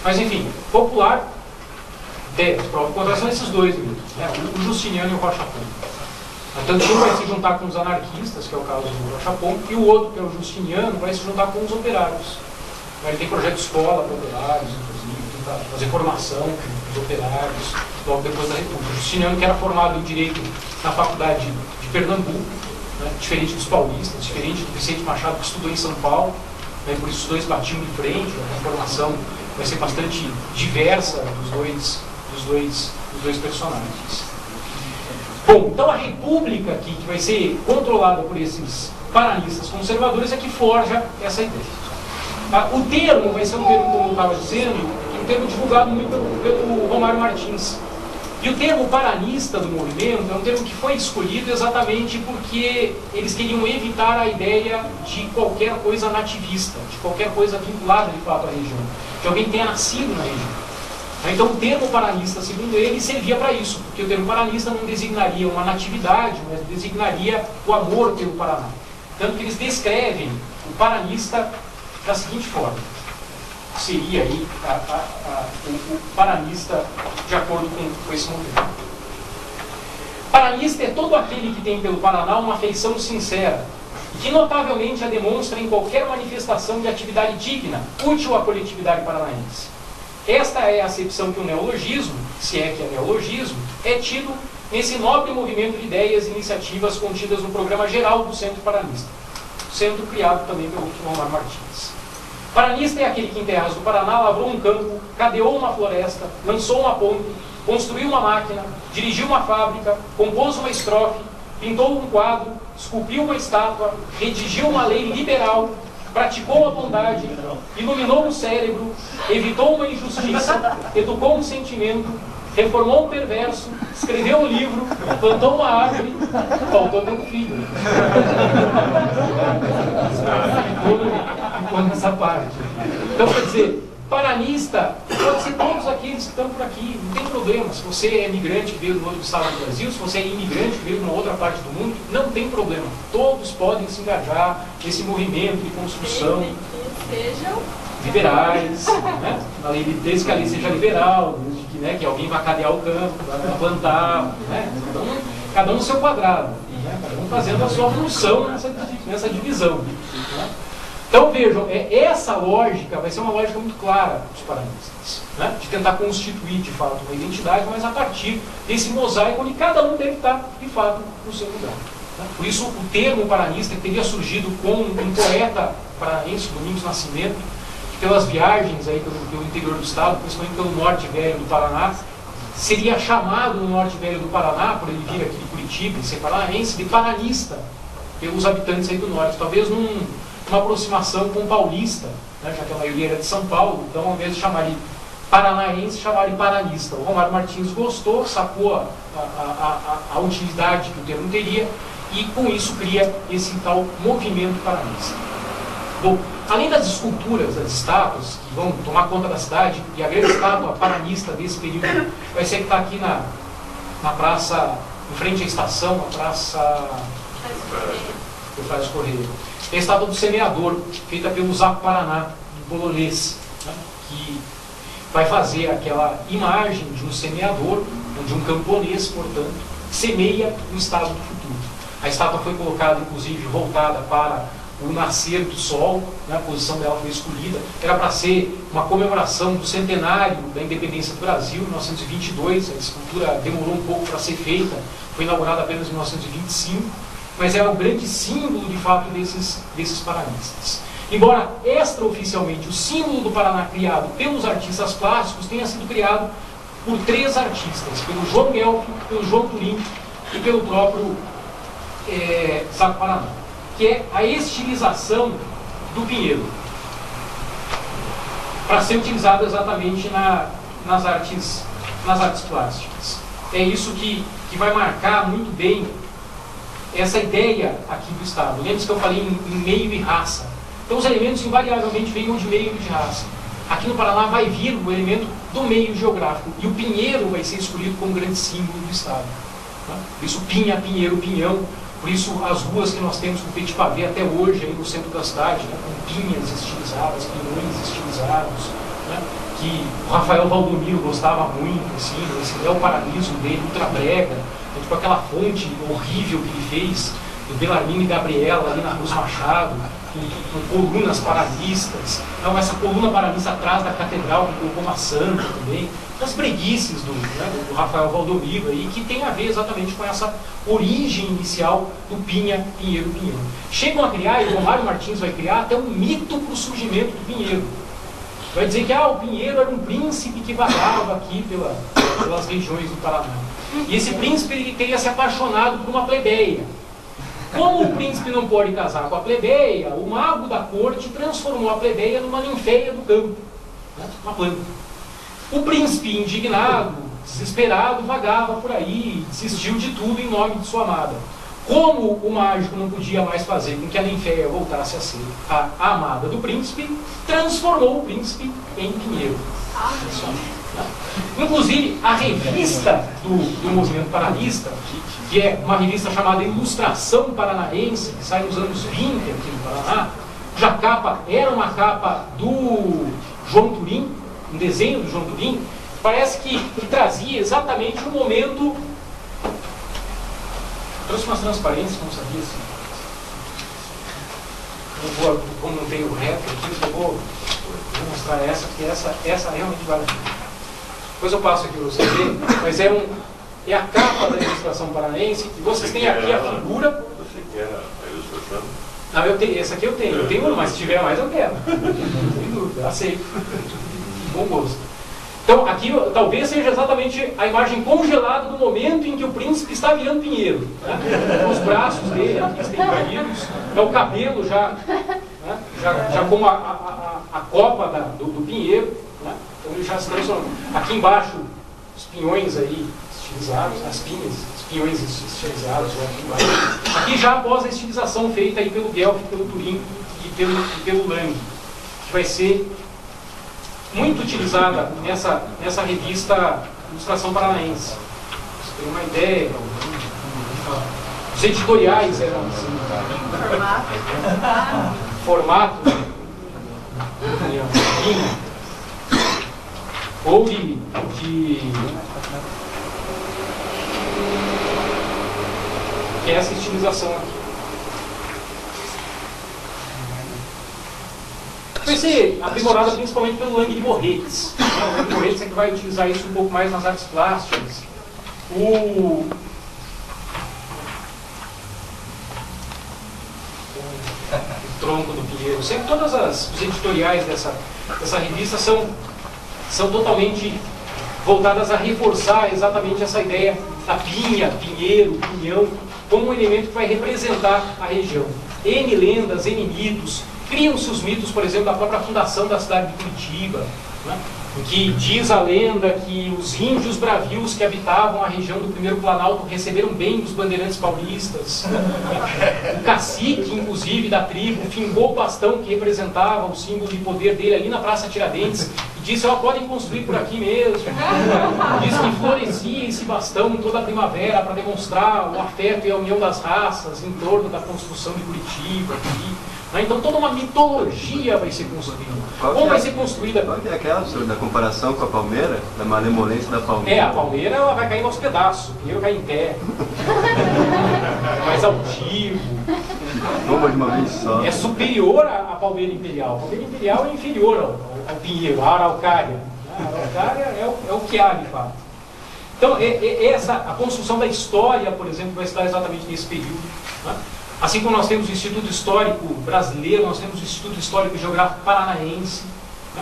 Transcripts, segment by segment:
Mas enfim, popular, tese, prova e contradição são esses dois livros, né? O Justiniano e o Rocha Pombo. Tanto um vai se juntar com os anarquistas, que é o caso do Rocha Pombo, e o outro, que é o Justiniano, vai se juntar com os operários. Ele tem projeto de escola para operários, inclusive, tenta fazer formação dos operários, logo depois da República. O Justiniano, que era formado em Direito na Faculdade de Pernambuco, né, diferente dos paulistas, diferente do Vicente Machado, que estudou em São Paulo, né, por isso os dois batiam de frente, a formação vai ser bastante diversa dos dois personagens. Bom, então a República aqui, que vai ser controlada por esses paranistas conservadores, é que forja essa ideia. O termo vai ser um termo, como eu estava dizendo, um termo divulgado muito pelo Romário Martins. E o termo paranista do movimento é um termo que foi escolhido exatamente porque eles queriam evitar a ideia de qualquer coisa nativista, de qualquer coisa vinculada de fato à região, de alguém que tenha nascido na região. Então o termo paranista, segundo ele, servia para isso, porque o termo paranista não designaria uma natividade, mas designaria o amor pelo Paraná. Tanto que eles descrevem o paranista da seguinte forma: seria aí o paranista de acordo com esse movimento. Paranista é todo aquele que tem pelo Paraná uma afeição sincera e que notavelmente a demonstra em qualquer manifestação de atividade digna, útil à coletividade paranaense. Esta é a acepção que o neologismo, se é que é neologismo, é tido nesse nobre movimento de ideias e iniciativas contidas no programa geral do Centro Paranista, centro criado também pelo Romário Martins. Paranista é aquele que em terras do Paraná lavrou um campo, cadeou uma floresta, lançou uma ponte, construiu uma máquina, dirigiu uma fábrica, compôs uma estrofe, pintou um quadro, esculpiu uma estátua, redigiu uma lei liberal, praticou a bondade, iluminou o cérebro, evitou uma injustiça, educou um sentimento, reformou um perverso, escreveu um livro, plantou uma árvore, faltou ter um filho. Ficou nessa parte. Então, quer dizer, paranista pode ser todos aqueles que estão por aqui, não tem problema. Se você é imigrante que veio do outro estado do Brasil, se você é imigrante que veio de uma outra parte do mundo, não tem problema. Todos podem se engajar nesse movimento de construção. Sejam liberais, né? Desde que a lei seja liberal, desde que, né, que alguém vá cadear o campo, vá plantar, né? Cada um no seu quadrado, né? Cada um fazendo a sua função nessa divisão. Né? Então vejam, essa lógica vai ser uma lógica muito clara dos paranistas, né? De tentar constituir de fato uma identidade, mas a partir desse mosaico onde cada um deve estar de fato no seu lugar. Né? Por isso o termo paranista, que teria surgido com um poeta paranaense, Domingos Nascimento, que pelas viagens aí pelo interior do estado, principalmente pelo norte velho do Paraná, seria chamado no norte velho do Paraná, por ele vir aqui de Curitiba e ser paranaense, de paranista pelos habitantes aí do norte, talvez uma aproximação com o paulista, né, já que a maioria era de São Paulo, então ao invés de chamar de paranaense, chamaram de paranista. O Romário Martins gostou, sacou a utilidade que o termo teria e com isso cria esse tal movimento paranista. Bom, além das esculturas, das estátuas que vão tomar conta da cidade, e a grande estátua paranista desse período vai ser que está aqui na praça, em frente à estação, a praça Eufrásio Correia. Tem a estátua do semeador, feita pelo Zaco Paraná, do polonês, né, que vai fazer aquela imagem de um semeador, de um camponês, portanto, semeia no estado do futuro. A estátua foi colocada, inclusive, voltada para o nascer do sol, né, a posição dela foi escolhida. Era para ser uma comemoração do centenário da independência do Brasil, em 1922. A escultura demorou um pouco para ser feita, foi inaugurada apenas em 1925. Mas é o grande símbolo, de fato, desses paranistas. Embora extraoficialmente o símbolo do Paraná criado pelos artistas plásticos tenha sido criado por 3 artistas, pelo João Guelph, pelo João Turim e pelo próprio Zaco Paraná, que é a estilização do pinheiro, para ser utilizado exatamente nas artes plásticas. É isso que vai marcar muito bem essa ideia aqui do Estado. Lembre-se que eu falei em meio e raça. Então os elementos invariavelmente vêm de meio e de raça. Aqui no Paraná vai vir o elemento do meio geográfico. E o pinheiro vai ser escolhido como grande símbolo do Estado. Tá? Por isso pinha, pinheiro, pinhão. Por isso, as ruas que nós temos com petit pavé até hoje, aí no centro da cidade, né, com pinhas estilizadas, pinhões estilizados, né, que o Rafael Valdomiro gostava muito, assim, esse neoparanismo dele, ultrabrega, né, tipo aquela fonte horrível que ele fez, do Belarmino e Gabriela, ali na Cruz Machado, com colunas paralistas, então, essa coluna paralista atrás da catedral, que colocou uma santa também, as breguices do Rafael Valdomiro, aí, que tem a ver exatamente com essa origem inicial do Pinheiro. Chegam a criar, e o Romário Martins vai criar até um mito para o surgimento do Pinheiro. Vai dizer que o Pinheiro era um príncipe que vagava aqui pelas regiões do Paraná. E esse príncipe ele teria se apaixonado por uma plebeia. Como o príncipe não pode casar com a plebeia, o mago da corte transformou a plebeia numa ninféia do campo, né? Uma planta. O príncipe, indignado, desesperado, vagava por aí, desistiu de tudo em nome de sua amada. Como o mágico não podia mais fazer com que a ninféia voltasse a ser a amada do príncipe, transformou o príncipe em Pinheiro. Inclusive, a revista do movimento paranista, que é uma revista chamada Ilustração Paranaense, que sai nos anos 20 aqui no Paraná, cuja capa era uma capa do João Turim, um desenho do João Turim, parece que trazia exatamente o momento. Trouxe umas transparências, não sabia se. Como não tem o reto aqui, eu vou mostrar essa, porque essa realmente vale a pena. Depois eu passo aqui para você ver, mas é a capa da Ilustração Paranaense, e vocês têm aqui a figura. Você quer a ilustração? Não, essa aqui eu tenho uma, mas se tiver mais eu quero. Sem dúvida, aceito. Bom gosto. Então, aqui talvez seja exatamente a imagem congelada do momento em que o príncipe está virando Pinheiro. Né? Os braços dele aqui estão caídos, o cabelo já, né? já como a copa do Pinheiro. Né? Então ele já se transformou. Aqui embaixo, os pinhões aí estilizados, os pinhões estilizados. Aqui já após a estilização feita aí pelo Guelph, pelo Turim e pelo Lang, que vai ser muito utilizada nessa revista Ilustração Paranaense. Você tem uma ideia, os editoriais eram assim, formato ou de que é essa estilização aqui. Vai ser aprimorada principalmente pelo Lang de Moritz. O Lang de Moritz é que vai utilizar isso um pouco mais nas artes plásticas. O tronco do Pinheiro. Sempre todos os editoriais dessa revista são totalmente voltadas a reforçar exatamente essa ideia da pinha, pinheiro, pinhão, como um elemento que vai representar a região. N lendas, N mitos. Criam-se os mitos, por exemplo, da própria fundação da cidade de Curitiba, né? Em que diz a lenda que os índios bravios que habitavam a região do primeiro Planalto receberam bem dos bandeirantes paulistas. O cacique, inclusive, da tribo, fingou o bastão que representava o símbolo de poder dele ali na Praça Tiradentes e disse, podem construir por aqui mesmo. Diz que florescia esse bastão toda a primavera para demonstrar o afeto e a união das raças em torno da construção de Curitiba. Então toda uma mitologia vai ser construída. Como vai ser construída? Qual que é aquela da comparação com a palmeira? Da malemolência da palmeira? A palmeira ela vai cair aos pedaços, o pinheiro cai em pé. Mais altivo. Bomba de uma vez só. É superior à palmeira imperial. A palmeira imperial é inferior ao pinheiro, à araucária. A araucária é o que há de fato. Então, a construção da história, por exemplo, vai se dar exatamente nesse período. Né? Assim como nós temos o Instituto Histórico Brasileiro, nós temos o Instituto Histórico e Geográfico Paranaense.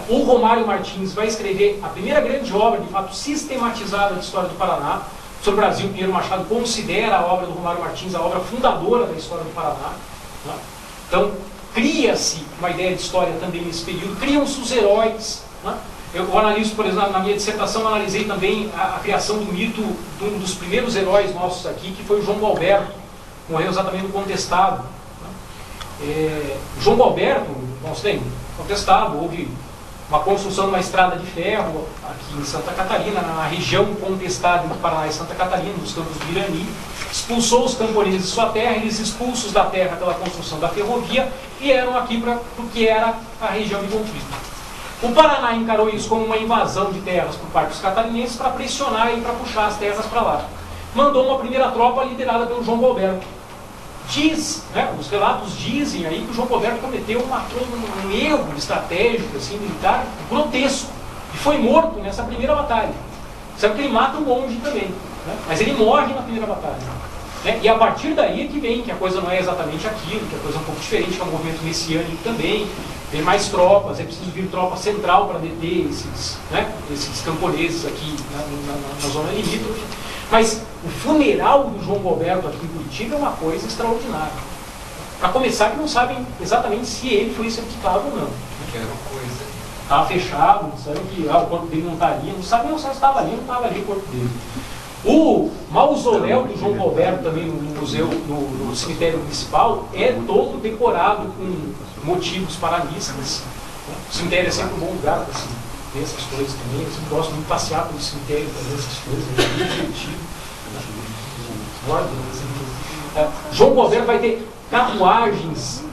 O Romário Martins vai escrever a primeira grande obra, de fato, sistematizada de história do Paraná. O professor Brasil Pinheiro Machado considera a obra do Romário Martins a obra fundadora da história do Paraná. Então, cria-se uma ideia de história também nesse período, criam-se os heróis. Eu analiso, por exemplo, na minha dissertação, eu analisei também a criação do mito de um dos primeiros heróis nossos aqui, que foi o João Gualberto. Morreu exatamente no Contestado. João Gualberto, nós temos Contestado, houve uma construção de uma estrada de ferro aqui em Santa Catarina, na região contestada do Paraná e Santa Catarina, nos campos do Irani. expulsou os camponeses de sua terra, eles expulsos da terra pela construção da ferrovia, e eram aqui para o que era a região de conflito. O Paraná encarou isso como uma invasão de terras por parte dos catarinenses para pressionar e para puxar as terras para lá. Mandou uma primeira tropa liderada pelo João Goberto. Os relatos dizem aí que o João Goberto cometeu um erro estratégico, assim, militar, grotesco, e foi morto nessa primeira batalha. Sabe que ele mata um monge também, né? Mas ele morre na primeira batalha. Né? E a partir daí é que vem que a coisa não é exatamente aquilo, que a coisa é um pouco diferente, que é um movimento messiânico também, tem mais tropas, é preciso vir tropa central para deter esses camponeses aqui na zona limítrofe. Mas o funeral do João Goberto aqui em Curitiba é uma coisa extraordinária. Para começar, que não sabem exatamente se ele foi executado ou não. Que era uma coisa. Estava fechado, sabem que o corpo dele não estaria, não sabem se estava ali ou não estava ali o corpo dele. O mausoléu do João Goberto, também no museu, no cemitério municipal, é todo decorado com motivos paranistas. O cemitério é sempre um bom lugar para assim, ver essas coisas também. Eu sempre gosto muito de passear pelo cemitério para ver essas coisas, é muito divertido. João Goberto vai ter carruagens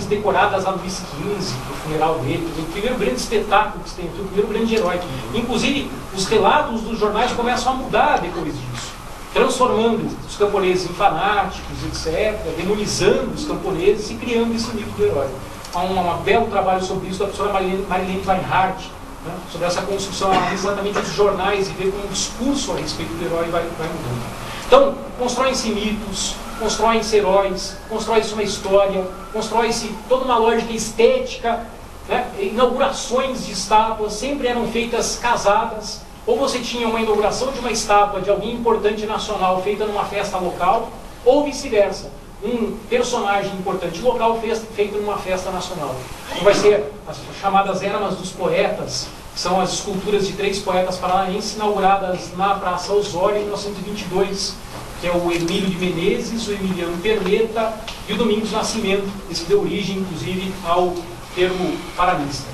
decoradas a Luís XV, no funeral dele, o primeiro grande espetáculo que se tem aqui, o primeiro grande herói. Inclusive, os relatos dos jornais começam a mudar depois disso, transformando os camponeses em fanáticos, etc., demonizando os camponeses e criando esse mito do herói. Há um belo trabalho sobre isso da professora Marilene Weinhardt, né, sobre essa construção, exatamente dos jornais, e ver como o discurso a respeito do herói vai mudando. Então, constroem-se mitos, constroem-se heróis, constrói-se uma história, constrói-se toda uma lógica estética, né? Inaugurações de estátuas sempre eram feitas casadas, ou você tinha uma inauguração de uma estátua de alguém importante nacional feita numa festa local, ou vice-versa, um personagem importante local feito numa festa nacional. Então vai ser as chamadas Eramas dos Poetas, que são as esculturas de 3 poetas paranaenses inauguradas na Praça Osório em 1922, que é o Emílio de Menezes, o Emiliano Perneta e o Domingos Nascimento. Esse deu origem, inclusive, ao termo paranista.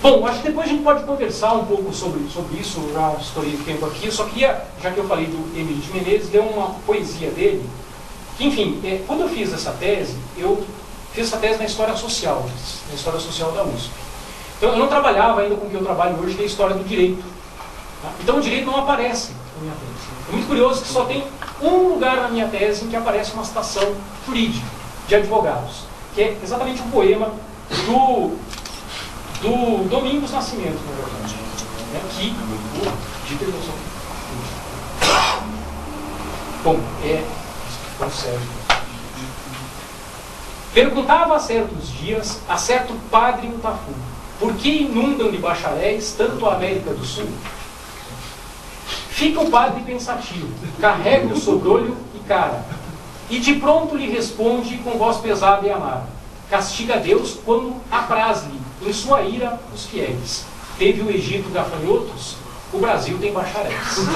Bom, acho que depois a gente pode conversar um pouco sobre isso, eu já estourei o tempo aqui. Eu só queria, já que eu falei do Emílio de Menezes, ler uma poesia dele, que, enfim, quando eu fiz essa tese na história social da USP. Então, eu não trabalhava ainda com o que eu trabalho hoje, que é a história do direito. Tá? Então, o direito não aparece na minha tese. É muito curioso que só tem um lugar na minha tese em que aparece uma citação jurídica de advogados, que é exatamente um poema do Domingos Nascimento, na verdade. Que bom, sério. Perguntava há certos dias a certo padre em Itafu: por que inundam de bacharéis tanto a América do Sul? Fica o padre pensativo, carrega o sobrolho e cara, e de pronto lhe responde com voz pesada e amara: castiga Deus quando apraz-lhe, em sua ira, os fiéis. Teve o Egito gafanhotos, o Brasil tem bacharéis.